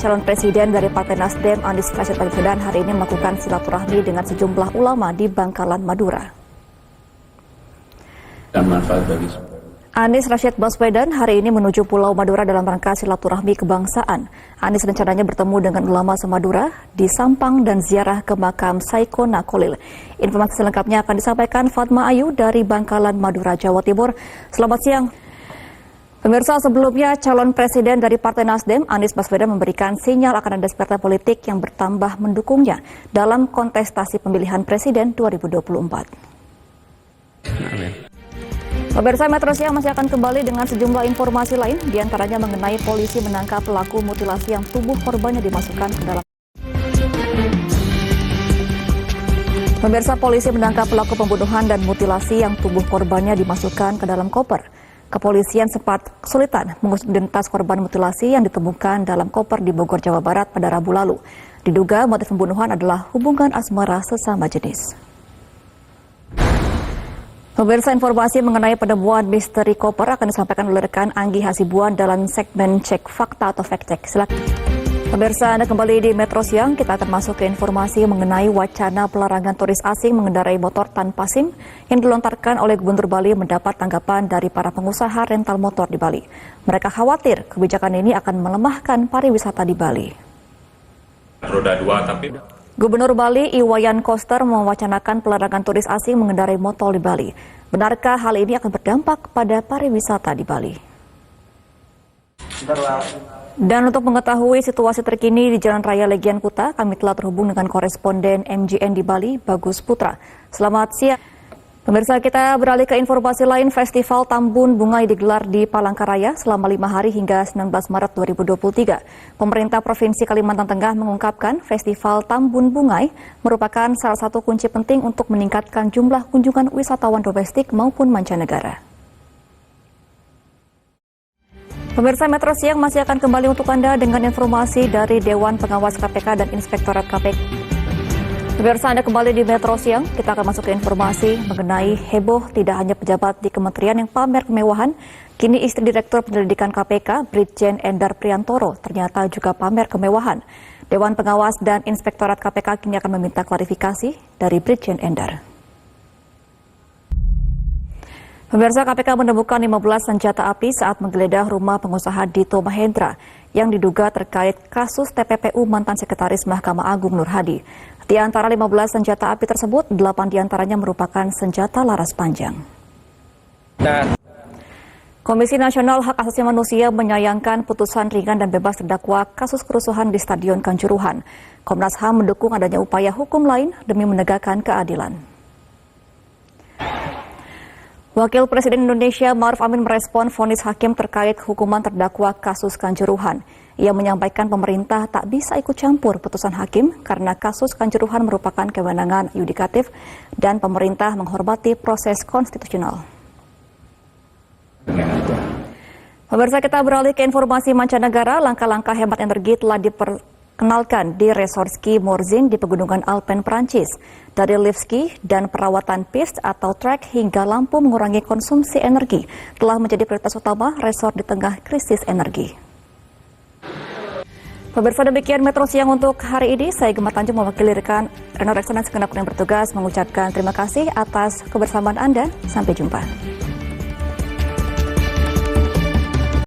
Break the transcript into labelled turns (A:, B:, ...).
A: calon presiden dari Partai Nasdem, Anies Rashid Baswedan, hari ini melakukan silaturahmi dengan sejumlah ulama di Bangkalan, Madura.
B: Dan manfaat bagi semua.
A: Anies Rashid Baswedan hari ini menuju Pulau Madura dalam rangka silaturahmi kebangsaan. Anies rencananya bertemu dengan ulama se-Madura di Sampang dan ziarah ke makam Saikona Kholil. Informasi selengkapnya akan disampaikan Fatma Ayu dari Bangkalan, Madura, Jawa Timur. Selamat siang. Pemirsa, sebelumnya calon presiden dari Partai Nasdem, Anies Baswedan, memberikan sinyal akan ada partai politik yang bertambah mendukungnya dalam kontestasi pemilihan presiden 2024. Pemirsa, Metro Siang masih akan kembali dengan sejumlah informasi lain, diantaranya mengenai polisi menangkap pelaku mutilasi yang tubuh korbannya dimasukkan ke dalam. Pemirsa, polisi menangkap pelaku pembunuhan dan mutilasi yang tubuh korbannya dimasukkan ke dalam koper. Kepolisian sempat kesulitan mengusut identitas korban mutilasi yang ditemukan dalam koper di Bogor, Jawa Barat pada Rabu lalu. Diduga motif pembunuhan adalah hubungan asmara sesama jenis. Pemirsa, informasi mengenai penemuan misteri koper akan disampaikan oleh rekan Anggi Hasibuan dalam segmen Cek Fakta atau Fact Check. Silakan. Pemirsa, Anda kembali di Metro Siang. Kita akan masuk ke informasi mengenai wacana pelarangan turis asing mengendarai motor tanpa SIM yang dilontarkan oleh Gubernur Bali mendapat tanggapan dari para pengusaha rental motor di Bali. Mereka khawatir kebijakan ini akan melemahkan pariwisata di Bali.
B: Roda 2 tapi
A: Gubernur Bali Iwayan Koster mewacanakan pelarangan turis asing mengendarai motor di Bali. Benarkah hal ini akan berdampak pada pariwisata di Bali? Dan untuk mengetahui situasi terkini di Jalan Raya Legian Kuta, kami telah terhubung dengan koresponden MGN di Bali, Bagus Putra. Selamat siang. Pemirsa, kita beralih ke informasi lain. Festival Tambun Bungai digelar di Palangkaraya selama 5 hari hingga 19 Maret 2023. Pemerintah Provinsi Kalimantan Tengah mengungkapkan Festival Tambun Bungai merupakan salah satu kunci penting untuk meningkatkan jumlah kunjungan wisatawan domestik maupun mancanegara. Pemirsa, Metro Siang masih akan kembali untuk Anda dengan informasi dari Dewan Pengawas KPK dan Inspektorat KPK. Pemirsa, Anda kembali di Metro Siang. Kita akan masuk ke informasi mengenai heboh tidak hanya pejabat di kementerian yang pamer kemewahan. Kini istri Direktur Penyelidikan KPK, Brigjen Endar Priantoro, ternyata juga pamer kemewahan. Dewan Pengawas dan Inspektorat KPK kini akan meminta klarifikasi dari Brigjen Endar. Pemirsa, KPK menemukan 15 senjata api saat menggeledah rumah pengusaha Dito Mahendra yang diduga terkait kasus TPPU mantan Sekretaris Mahkamah Agung Nur Hadi. Di antara 15 senjata api tersebut, 8 diantaranya merupakan senjata laras panjang. Komisi Nasional Hak Asasi Manusia menyayangkan putusan ringan dan bebas terdakwa kasus kerusuhan di Stadion Kanjuruhan. Komnas HAM mendukung adanya upaya hukum lain demi menegakkan keadilan. Wakil Presiden Indonesia Ma'ruf Amin merespon vonis hakim terkait hukuman terdakwa kasus Kanjuruhan. Ia menyampaikan pemerintah tak bisa ikut campur putusan hakim karena kasus Kanjuruhan merupakan kewenangan yudikatif dan pemerintah menghormati proses konstitusional. Pemirsa, kita beralih ke informasi mancanegara. Langkah-langkah hemat energi telah diperkenalkan di resort ski Morzine di Pegunungan Alpen, Prancis. Dari lift ski dan perawatan piste atau trek hingga lampu mengurangi konsumsi energi telah menjadi prioritas utama resort di tengah krisis energi. Pemirsa, demikian Metro Siang untuk hari ini. Saya Gemma Tanjung mewakili rekan Reno Rekson dan segenap yang bertugas mengucapkan terima kasih atas kebersamaan Anda. Sampai jumpa.